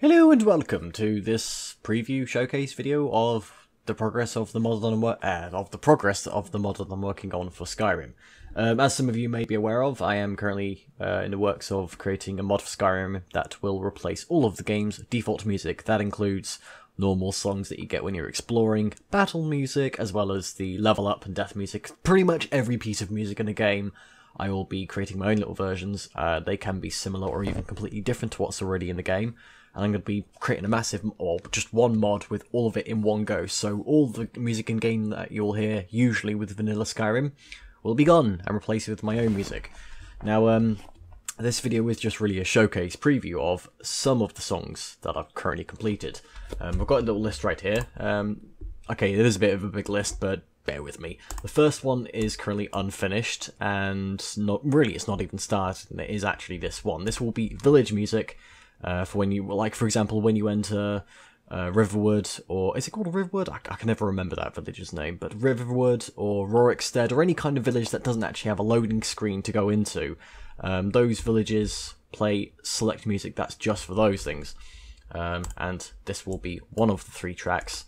Hello and welcome to this preview showcase video of the progress of the mod that I'm working on for Skyrim. As some of you may be aware of, I am currently in the works of creating a mod for Skyrim that will replace all of the game's default music. That includes normal songs that you get when you're exploring, battle music, as well as the level up and death music. Pretty much every piece of music in the game. I will be creating my own little versions. They can be similar or even completely different to what's already in the game. And I'm going to be creating a massive, or just one mod with all of it in one go. So all the music in game that you'll hear, usually with vanilla Skyrim, will be gone and replaced with my own music. Now, this video is just really a showcase preview of some of the songs that I've currently completed. I've got a little list right here. Okay, it is a bit of a big list, but bear with me. The first one is currently unfinished, and it's not even started, and it is actually this one. This will be village music. For when you, like, for example, when you enter Riverwood, or is it called Riverwood? I can never remember that village's name, but Riverwood or Rorikstead, or any kind of village that doesn't actually have a loading screen to go into, those villages play select music that's just for those things. And this will be one of the 3 tracks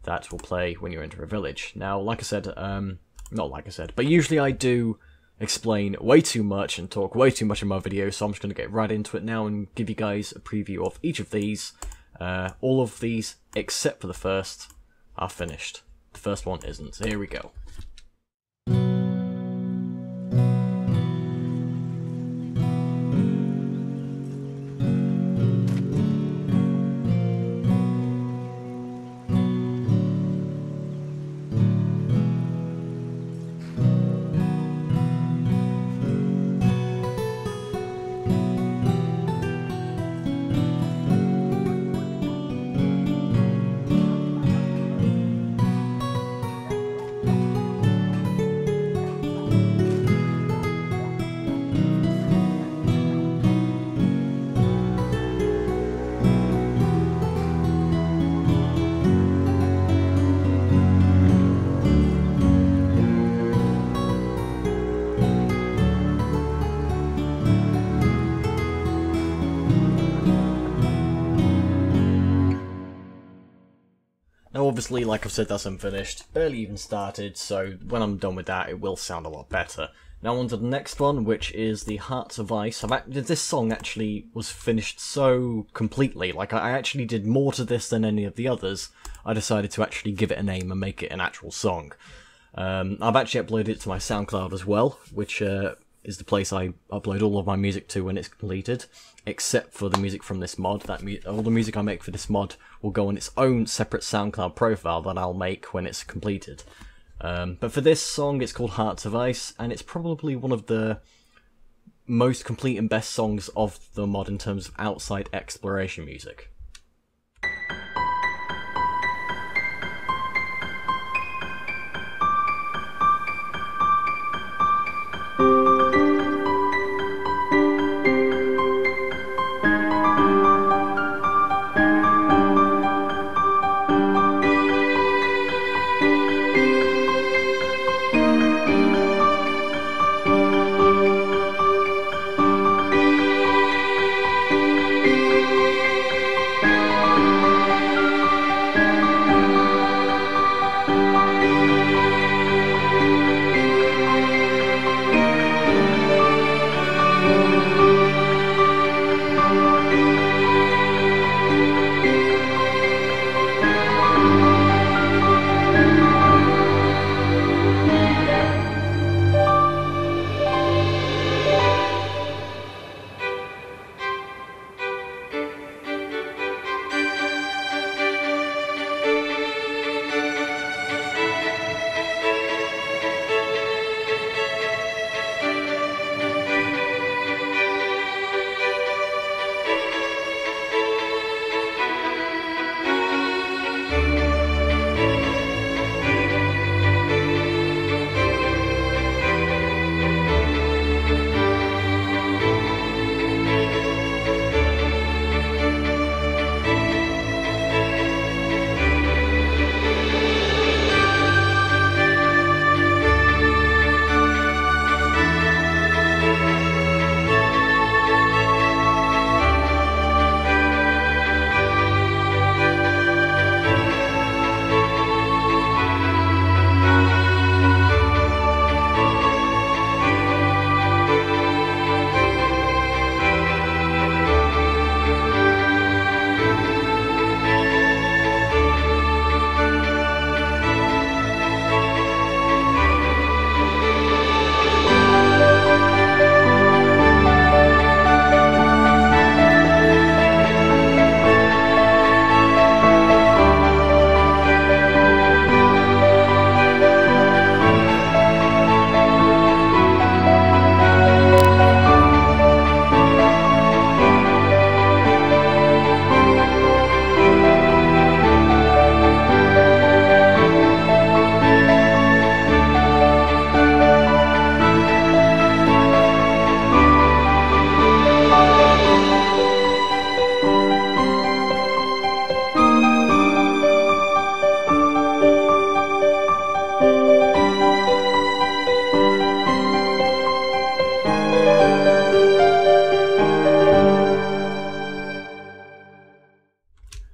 that will play when you enter a village. Now, like I said, but usually I do explain way too much and talk way too much in my video, so I'm just going to get right into it now and give you guys a preview of each of these. All of these, except for the first, are finished. The first one isn't, so here we go. Now obviously, like I've said, that's unfinished, barely even started, so when I'm done with that it will sound a lot better. Now on to the next one, which is the Hearts of Ice. This song actually was finished so completely, like I actually did more to this than any of the others. I decided to actually give it a name and make it an actual song. I've actually uploaded it to my SoundCloud as well, which is the place I upload all of my music to when it's completed, except for the music from this mod. All the music I make for this mod will go on its own separate SoundCloud profile that I'll make when it's completed. But for this song, it's called Hearts of Ice, and it's probably one of the most complete and best songs of the mod in terms of outside exploration music.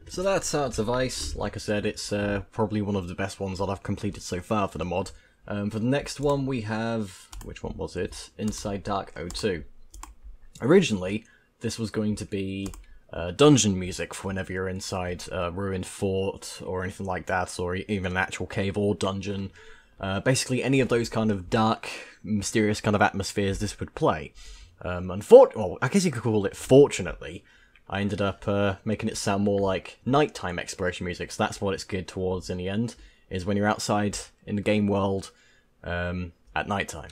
So that's Hearts of Ice. Like I said, it's probably one of the best ones that I've completed so far for the mod. For the next one we have, which one was it? Inside Dark 02. Originally, this was going to be dungeon music for whenever you're inside a ruined fort or anything like that, or even an actual cave or dungeon. Basically any of those kind of dark, mysterious kind of atmospheres this would play. Well, I guess you could call it fortunately, I ended up making it sound more like nighttime exploration music, so that's what it's geared towards in the end, is when you're outside in the game world at nighttime.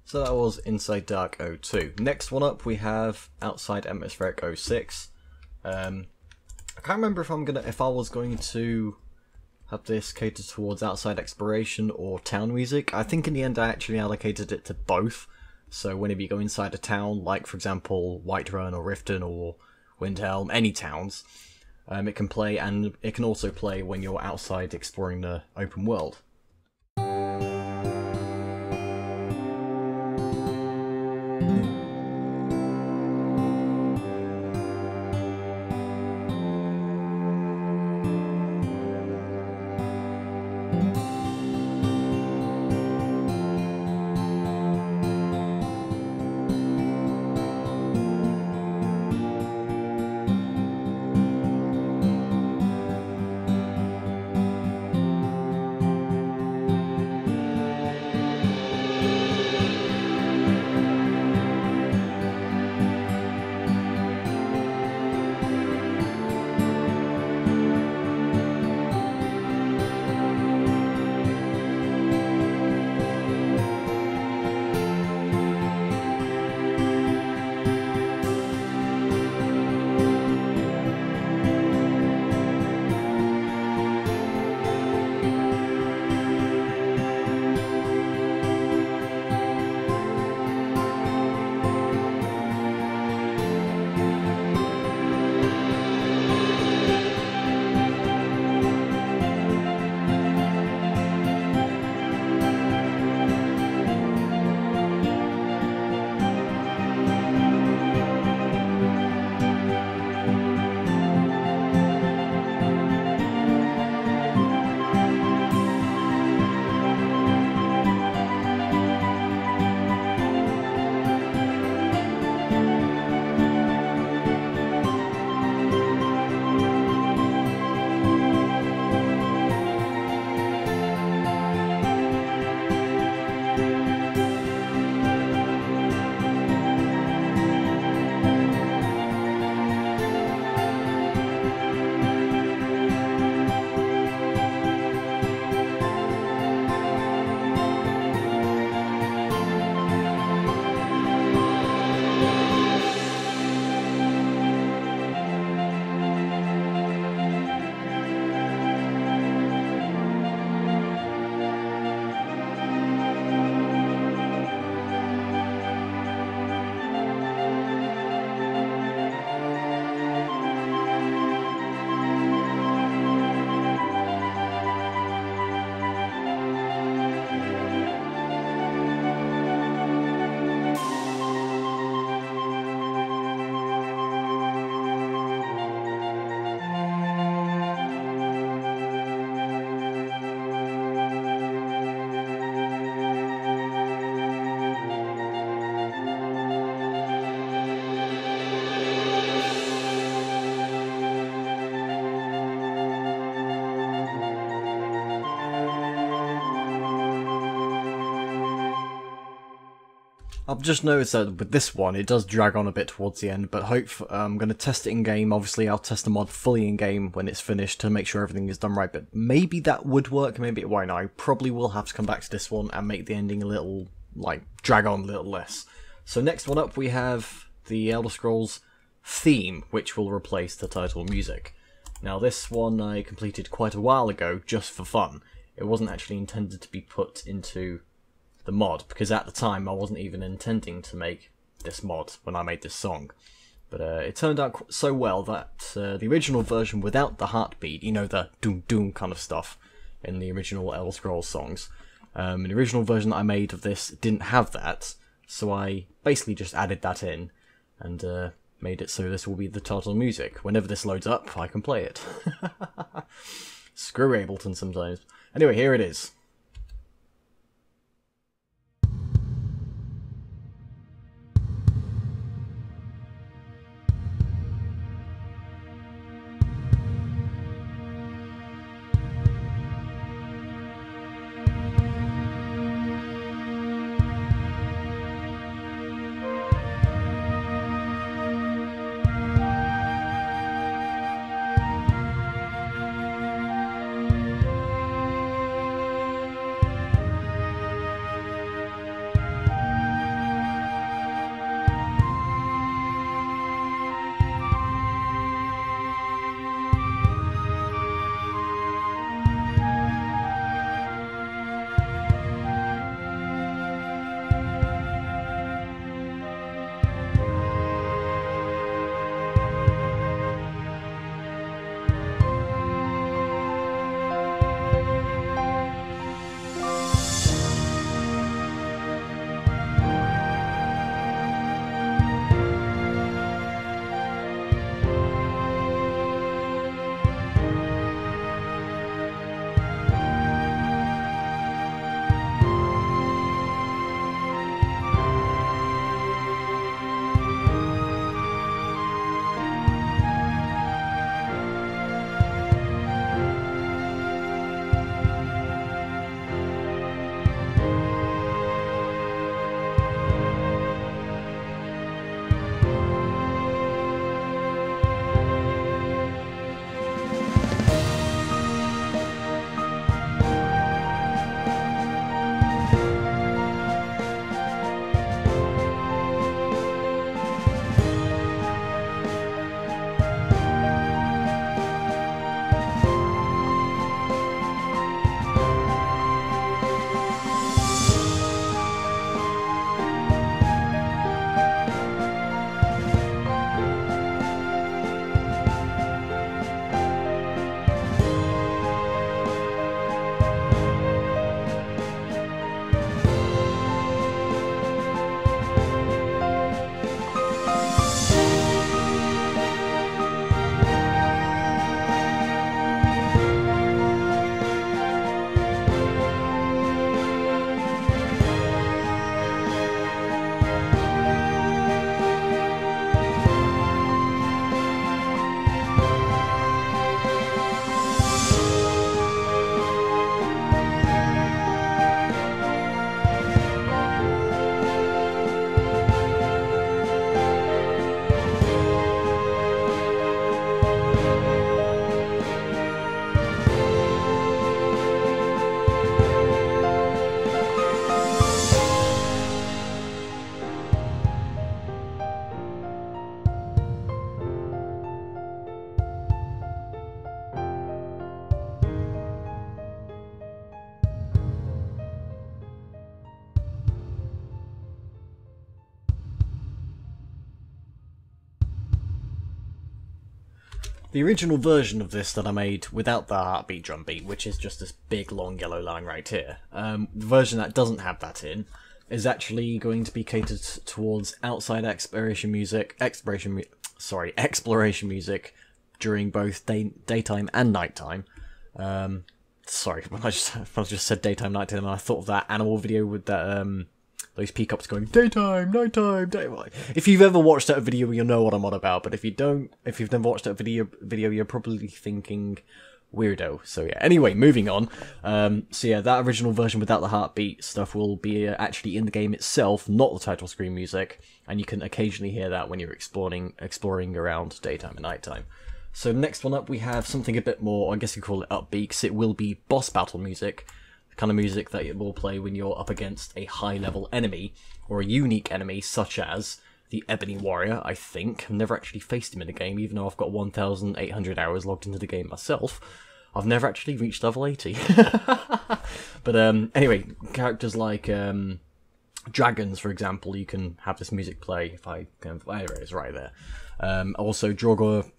So that was Inside Dark 02. Next one up we have Outside Atmospheric 06. I can't remember if I was going to have this catered towards outside exploration or town music. I think in the end I actually allocated it to both. So whenever you go inside a town, like for example Whiterun or Riften or Windhelm, any towns, It can play, and it can also play when you're outside exploring the open world. I've just noticed that with this one, it does drag on a bit towards the end, but I'm going to test it in-game. Obviously, I'll test the mod fully in-game when it's finished to make sure everything is done right, but maybe that would work, maybe it won't. I probably will have to come back to this one and make the ending a little, drag on a little less. So next one up, we have the Elder Scrolls theme, which will replace the title music. Now, this one I completed quite a while ago, just for fun. It wasn't actually intended to be put into the mod, because at the time I wasn't even intending to make this mod when I made this song. But it turned out so well that the original version without the heartbeat, you know, the doom doom kind of stuff in the original Elder Scrolls songs, the original version that I made of this didn't have that, so I basically just added that in and made it so this will be the title music. Whenever this loads up, I can play it. Screw Ableton sometimes. Anyway, here it is. The original version of this that I made without the heartbeat drum beat, which is just this big long yellow line right here, the version that doesn't have that in, is actually going to be catered towards outside exploration music during both daytime and nighttime. Sorry, I just said daytime, nighttime, and I thought of that animal video with that those peacocks going daytime, nighttime, daytime. If you've ever watched that video, you'll know what I'm on about. But if you've never watched that video, you're probably thinking weirdo. So yeah. Anyway, moving on. So yeah, that original version without the heartbeat stuff will be actually in the game itself, not the title screen music, and you can occasionally hear that when you're exploring around daytime and nighttime. So next one up, we have something a bit more, I guess you call it upbeat, 'cause it will be boss battle music. Kind of music that it will play when you're up against a high-level enemy, or a unique enemy, such as the Ebony Warrior, I think. I've never actually faced him in the game, even though I've got 1,800 hours logged into the game myself. I've never actually reached level 80. But anyway, characters like dragons, for example, you can have this music play. If I can, there it is, right there. Also, Draugr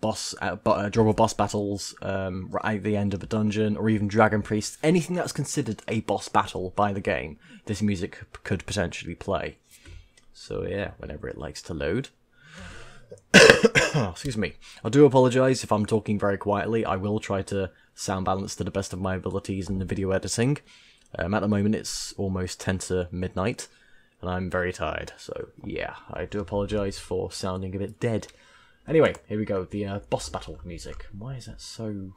boss battles right at the end of a dungeon, or even Dragon Priest, anything that's considered a boss battle by the game, this music could potentially play. So yeah, whenever it likes to load. Excuse me. I do apologise if I'm talking very quietly. I will try to sound balance to the best of my abilities in the video editing. At the moment it's almost 10 to midnight, and I'm very tired, so yeah, I do apologise for sounding a bit dead. Anyway, here we go, the boss battle music. Why is that so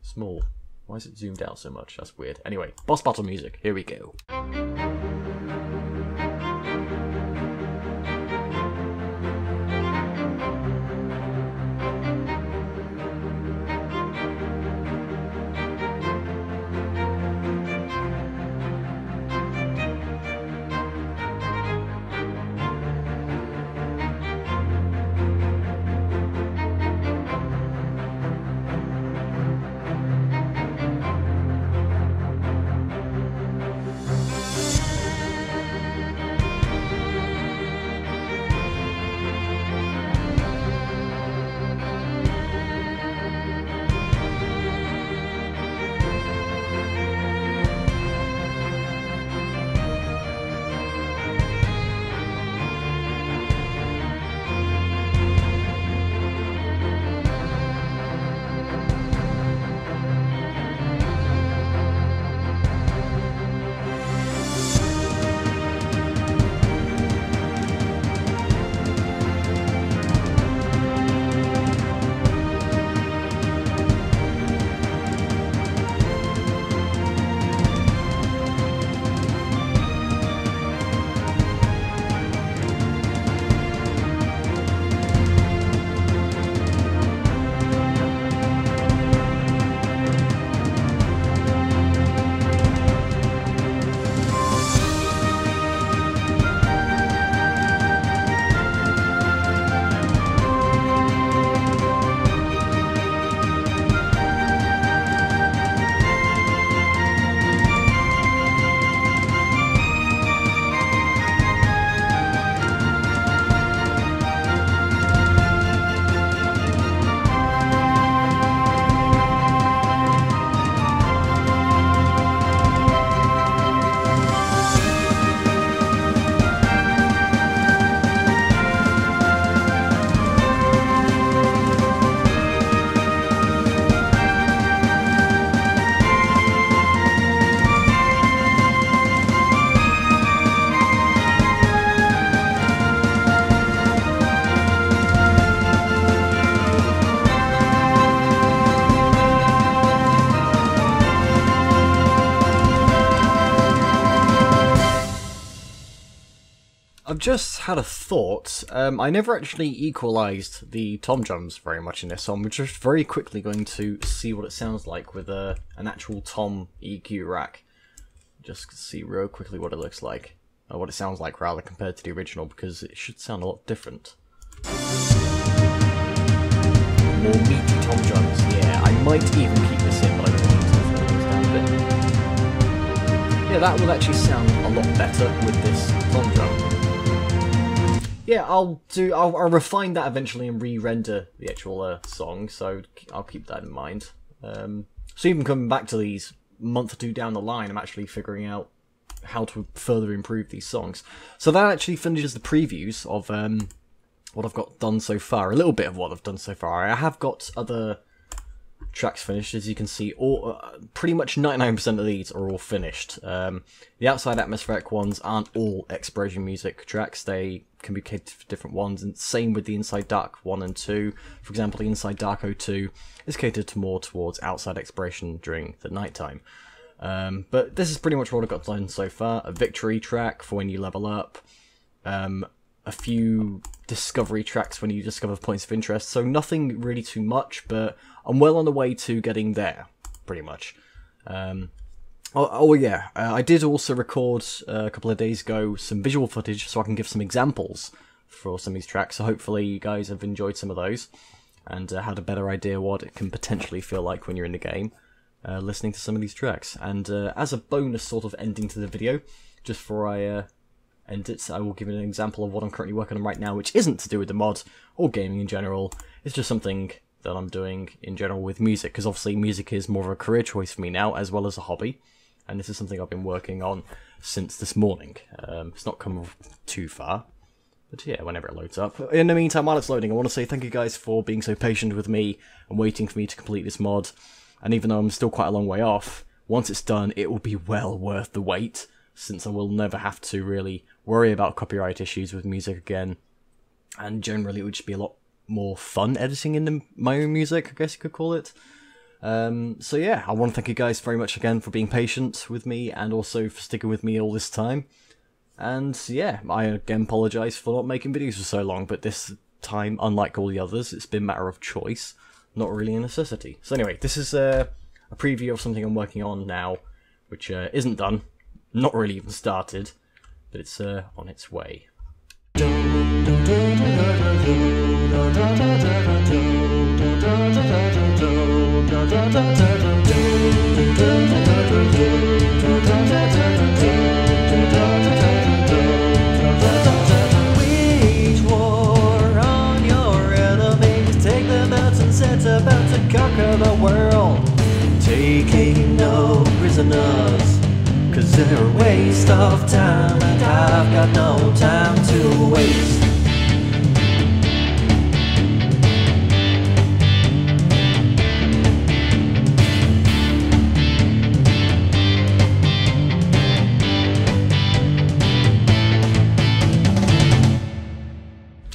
small? Why is it zoomed out so much? That's weird. Anyway, boss battle music, here we go. just had a thought. I never actually equalized the tom drums very much in this, so I'm just very quickly going to see what it sounds like with an actual tom EQ rack. Just see real quickly what it looks like, or what it sounds like rather, compared to the original, because it should sound a lot different. More meaty tom drums, yeah. I might even keep this in, but I don't want to turn things down a bit. Yeah, that will actually sound a lot better with this tom drum. Yeah, I'll refine that eventually and re-render the actual song, so I'll keep that in mind. So even coming back to these a month or two down the line, I'm actually figuring out how to further improve these songs. So that actually finishes the previews of what I've got done so far. A little bit of what I've done so far. I have got other tracks finished, as you can see. All pretty much 99% of these are all finished. The outside atmospheric ones aren't all exploration music tracks. They can be catered for different ones, and same with the Inside Dark 1 and 2. For example, the Inside Dark 02 is catered to more towards outside exploration during the nighttime. But this is pretty much what I've got done so far. A victory track for when you level up. A few discovery tracks when you discover points of interest. So nothing really too much, but I'm well on the way to getting there, pretty much. I did also record a couple of days ago some visual footage so I can give some examples for some of these tracks. So hopefully you guys have enjoyed some of those and had a better idea what it can potentially feel like when you're in the game, listening to some of these tracks. And as a bonus sort of ending to the video, just before I end it, I will give you an example of what I'm currently working on right now, which isn't to do with the mod or gaming in general. It's just something that I'm doing in general with music, because obviously music is more of a career choice for me now, as well as a hobby. And this is something I've been working on since this morning. It's not come too far, but yeah, whenever it loads up. In the meantime, while it's loading, I want to say thank you guys for being so patient with me and waiting for me to complete this mod. And even though I'm still quite a long way off, once it's done, it will be well worth the wait, since I will never have to really worry about copyright issues with music again. And generally, it would just be a lot more fun editing in my own music, I guess you could call it. So yeah, I want to thank you guys very much again for being patient with me and also for sticking with me all this time. And yeah, I again apologise for not making videos for so long, but this time, unlike all the others, it's been a matter of choice, not really a necessity. So anyway, this is a preview of something I'm working on now, which isn't done, not really even started, but it's on its way. Wage war on your enemies, take them out and set about to conquer the world, taking no prisoners, 'cause they're a waste of time, and I've got no time to waste.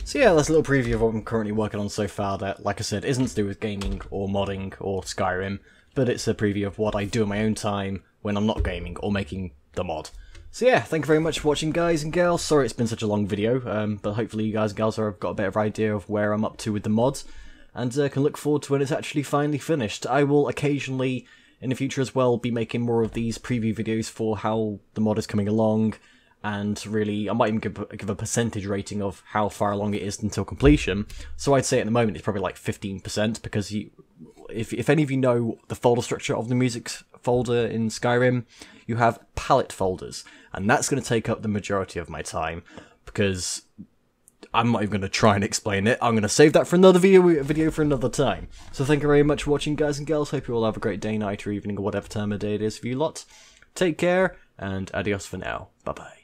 So yeah, that's a little preview of what I'm currently working on so far that, like I said, isn't to do with gaming or modding or Skyrim, but it's a preview of what I do in my own time when I'm not gaming or making the mod. So yeah, thank you very much for watching, guys and girls. Sorry it's been such a long video, but hopefully you guys and girls have got a better idea of where I'm up to with the mod, and can look forward to when it's actually finally finished. I will occasionally, in the future as well, be making more of these preview videos for how the mod is coming along, and really, I might even give a percentage rating of how far along it is until completion. So I'd say at the moment it's probably like 15%, because if any of you know the folder structure of the music folder in Skyrim, you have palette folders, and that's going to take up the majority of my time, because I'm not even going to try and explain it. I'm going to save that for another video for another time. So thank you very much for watching, guys and girls. Hope you all have a great day, night, or evening, or whatever time of day it is for you lot. Take care, and adios for now. Bye-bye.